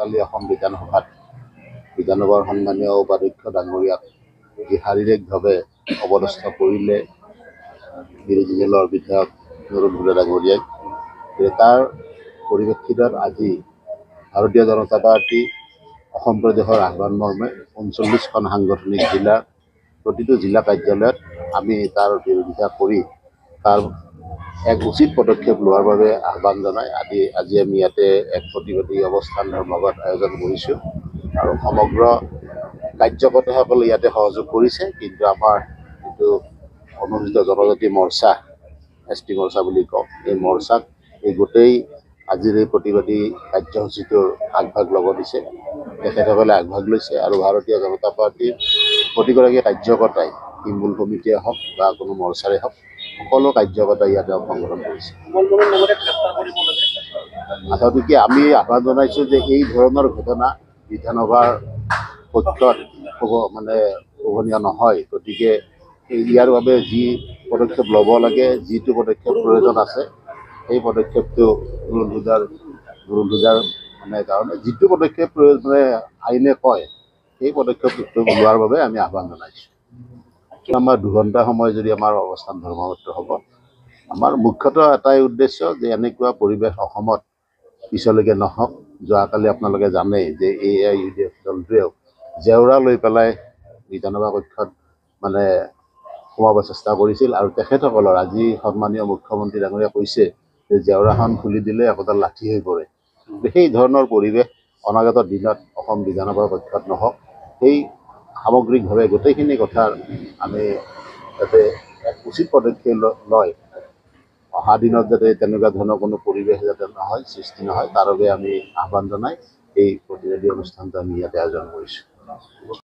যোৱাকালি অসম বিধানসভাৰ সন্মানীয় উপাধ্যক্ষ ডাঙৰীয়াক যি শাৰীৰিকভাৱে অৱদস্থ কৰিলে বিৰোধী দলৰ বিধায়ক নৰুণ ভূঞা ডাঙৰীয়াই, তাৰ পৰিপ্ৰেক্ষিতত আজি ভাৰতীয় জনতা পাৰ্টি অসম প্ৰদেশৰ আহ্বান মৰ্মে ৩৯খন সাংগঠনিক জিলাৰ প্ৰতিটো জিলা কাৰ্যালয়ত আমি তাৰ বিৰোধিতা কৰি তাৰ এক উচিত পদক্ষেপ লোৱাৰ বাবে আহ্বান জনাই আজি আমি ইয়াতে এক প্ৰতিবাদী অৱস্থান ধৰ্মঘট আয়োজন কৰিছোঁ আৰু সমগ্ৰ কাৰ্যকৰ্তাসকলে ইয়াতে সহযোগ কৰিছে। কিন্তু আমাৰ যিটো অনুসূচিত জনজাতি মৰ্চা ST মৰ্চা বুলি কওঁ, এই মৰ্চাক এই গোটেই আজিৰ এই প্ৰতিবাদী কাৰ্যসূচীটোৰ আগভাগ ল'ব দিছে, তেখেতসকলে আগভাগ লৈছে আৰু ভাৰতীয় জনতা পাৰ্টীৰ প্ৰতিগৰাকী কাৰ্যকৰ্তাই তৃণমূল কমিটিয়ে হওক বা কোনো মৰ্চাৰে হওক সকলো কাৰ্যকৰ্তাই ইয়াতে অংশগ্ৰহণ কৰিছে। আচলতে কি আমি আহ্বান জনাইছোঁ যে এই ধৰণৰ ঘটনা বিধানসভাৰ পক্ষত শোভনীয় নহয়। গতিকে ইয়াৰ বাবে যি পদক্ষেপ ল'ব লাগে, যিটো পদক্ষেপ প্ৰয়োজন আছে, সেই পদক্ষেপটো নৰুণ ভূঞাৰ কাৰণে যিটো পদক্ষেপ আইনে কয় সেই পদক্ষেপটো লোৱাৰ বাবে আমি আহ্বান জনাইছোঁ। আমাৰ 2 ঘণ্টা সময় যদি আমাৰ অৱস্থান ধৰ্মঘট হ'ব, আমাৰ মুখ্যতঃ এটাই উদ্দেশ্য যে এনেকুৱা পৰিৱেশ অসমত পিছলৈকে নহওক। যোৱাকালি আপোনালোকে জানেই যে AIUDF দলটোৱেও জেওৰা লৈ পেলাই বিধানসভা কক্ষত সোমাব চেষ্টা কৰিছিল আৰু তেখেতসকলৰ আজি সন্মানীয় মুখ্যমন্ত্ৰী ডাঙৰীয়া কৈছে যে জেওৰাখন খুলি দিলে একোডাল লাঠি হৈ পৰে। সেই ধৰণৰ পৰিৱেশ অনাগত দিনত অসম বিধানসভাৰ কক্ষত নহওক, সেই সামগ্ৰিকভাৱে গোটেইখিনি কথাৰ আমি যাতে এক উচিত পদক্ষেপ লয়, অহা দিনত যাতে তেনেকুৱা ধৰণৰ কোনো পৰিৱেশ যাতে সৃষ্টি নহয়, তাৰ বাবে আমি আহ্বান জনাই এই প্ৰতিবাদী অনুষ্ঠানটো আমি ইয়াতে আয়োজন কৰিছোঁ।